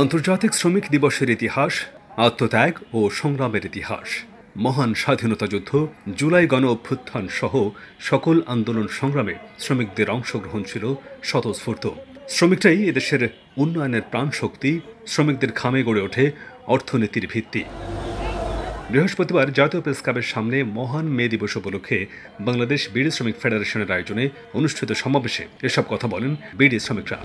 আন্তর্জাতিক শ্রমিক দিবসের ইতিহাস, আত্মত্যাগ ও সংগ্রামের ইতিহাস, মহান স্বাধীনতা যুদ্ধ, জুলাই গণ অভ্যুত্থান সহ সকল আন্দোলন সংগ্রামে শ্রমিকদের অংশগ্রহণ ছিল স্বতঃস্ফূর্ত। শ্রমিকরাই এদেশের উন্নয়নের প্রাণশক্তি, শ্রমিকদের ঘামে গড়ে ওঠে অর্থনীতির ভিত্তি। বৃহস্পতিবার জাতীয় প্রেস ক্লাবের সামনে মহান মে দিবস উপলক্ষে বাংলাদেশ বিড়ি শ্রমিক ফেডারেশনের আয়োজনে অনুষ্ঠিত সমাবেশে এসব কথা বলেন বিড়ি শ্রমিকরা।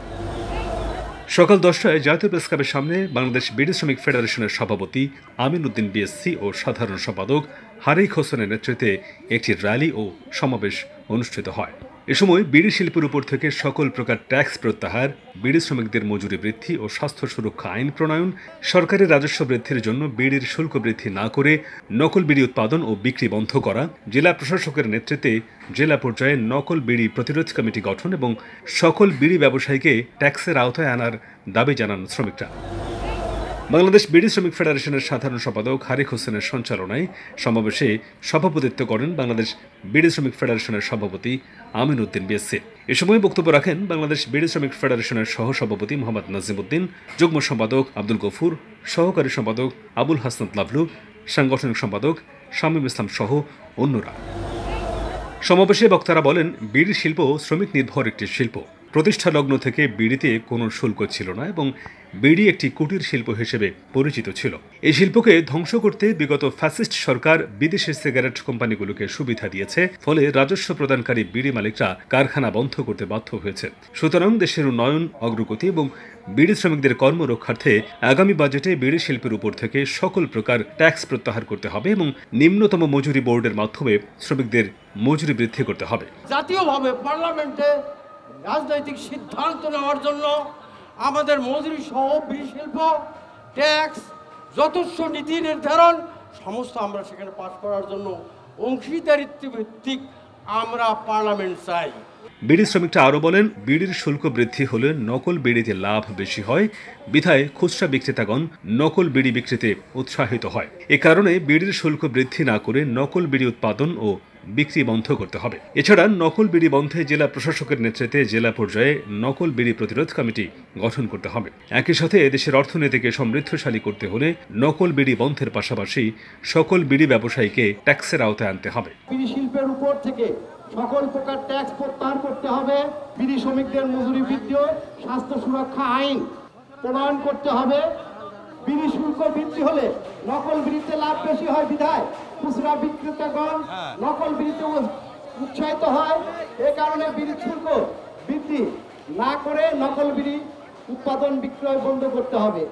সকাল 10টায় জাতীয় প্রেস ক্লাবের সামনে বাংলাদেশ বিড়ি শ্রমিক ফেডারেশনের সভাপতি আমিন উদ্দিন বিএসসি ও সাধারণ সম্পাদক হারিক হোসেনের নেতৃত্বে একটি র্যালি ও সমাবেশ অনুষ্ঠিত হয়। এ সময় বিড়ি শিল্পের উপর থেকে সকল প্রকার ট্যাক্স প্রত্যাহার, বিড়ি শ্রমিকদের মজুরি বৃদ্ধি ও স্বাস্থ্য সুরক্ষা আইন প্রণয়ন, সরকারি রাজস্ব বৃদ্ধির জন্য বিড়ির শুল্ক বৃদ্ধি না করে নকল বিড়ি উৎপাদন ও বিক্রি বন্ধ করা, জেলা প্রশাসকের নেতৃত্বে জেলা পর্যায়ে নকল বিড়ি প্রতিরোধ কমিটি গঠন এবং সকল বিড়ি ব্যবসায়ীকে ট্যাক্সের আওতায় আনার দাবি জানান শ্রমিকরা। বাংলাদেশ বিড়ি শ্রমিক ফেডারেশনের সাধারণ সম্পাদক হারিক হোসেনের সঞ্চালনায় সমাবেশে সভাপতিত্ব করেন বাংলাদেশ বিড়ি শ্রমিক ফেডারেশনের সভাপতি আমিন উদ্দিন বিএসসি। এ সময় বক্তব্য রাখেন বাংলাদেশ বিড়ি শ্রমিক ফেডারেশনের সহসভাপতি মোহাম্মদ নাজিম উদ্দিন, যুগ্ম সম্পাদক আব্দুল গফুর, সহকারী সম্পাদক আবুল হাসনাত লাভলু, সাংগঠনিক সম্পাদক শামীম ইসলাম সহ অন্যরা। সমাবেশে বক্তারা বলেন, বিড়ি শিল্প শ্রমিক নির্ভর একটি শিল্প। প্রতিষ্ঠা লগ্ন থেকে বিড়িতে কোনো শুল্ক ছিল না এবং বিড়ি একটি কুটির শিল্প হিসেবে পরিচিত ছিল। এই শিল্পকে ধ্বংস করতে বিগত ফ্যাসিস্ট সরকার বিদেশি সিগারেট কোম্পানিগুলোকে সুবিধা দিয়েছে, ফলে রাজস্ব প্রদানকারী বিড়ি মালিকরা কারখানা বন্ধ করতে বাধ্য হয়েছে। সুতরাং দেশের উন্নয়ন, অগ্রগতি এবং বিড়ি শ্রমিকদের কর্মরক্ষার্থে আগামী বাজেটে বিড়ি শিল্পের উপর থেকে সকল প্রকার ট্যাক্স প্রত্যাহার করতে হবে এবং নিম্নতম মজুরি বোর্ডের মাধ্যমে শ্রমিকদের মজুরি বৃদ্ধি করতে হবে। জাতীয়ভাবে পার্লামেন্টে রাজনৈতিক সিদ্ধান্ত নেওয়ার জন্য আমাদের মজুরি সহ বিড়ি শিল্প, ট্যাক্স, যথেষ্ট নীতি নির্ধারণ সমস্ত আমরা সেখানে পাস করার জন্য অংশীদারিত্ব ভিত্তিক আমরা পার্লামেন্ট চাই। বিড়ি শ্রমিকরা আরও বলেন, বিড়ির শুল্ক বৃদ্ধি হলে নকল বিড়িতে লাভ বেশি হয়, বিধায় খুচরা বিক্রেতাগণ নকল বিড়ি বিক্রিতে উৎসাহিত হয়। এ কারণে বিড়ির শুল্ক বৃদ্ধি না করে নকল বিড়ি উৎপাদন ও বিক্রি বন্ধ করতে হবে। এছাড়া নকল বিড়ি বন্ধে জেলা প্রশাসকের নেতৃত্বে জেলা পর্যায়ে নকল বিড়ি প্রতিরোধ কমিটি গঠন করতে হবে। একই সাথে এদেশের অর্থনীতিকে সমৃদ্ধশালী করতে হলে নকল বিড়ি বন্ধের পাশাপাশি সকল বিড়ি ব্যবসায়ীকে ট্যাক্সের আওতায় আনতে হবে। বিড়ি শিল্পের উপর থেকে সকল প্রকার ট্যাক্স প্রত্যাহার করতে হবে। বিড়ি শ্রমিকদের মজুরি বৃদ্ধি, স্বাস্থ্য সুরক্ষা আইন প্রণয়ন করতে হবে। বিড়ি শুল্ক বৃদ্ধি হলে নকল বিড়িতে লাভ বেশি হয়, বিধায় খুচরা বিক্রেতাগণ নকল বিড়িতে উৎসাহিত হয়। এ কারণে বিড়ি শুল্ক বৃদ্ধি না করে নকল বিড়ি উৎপাদন বিক্রয় বন্ধ করতে হবে।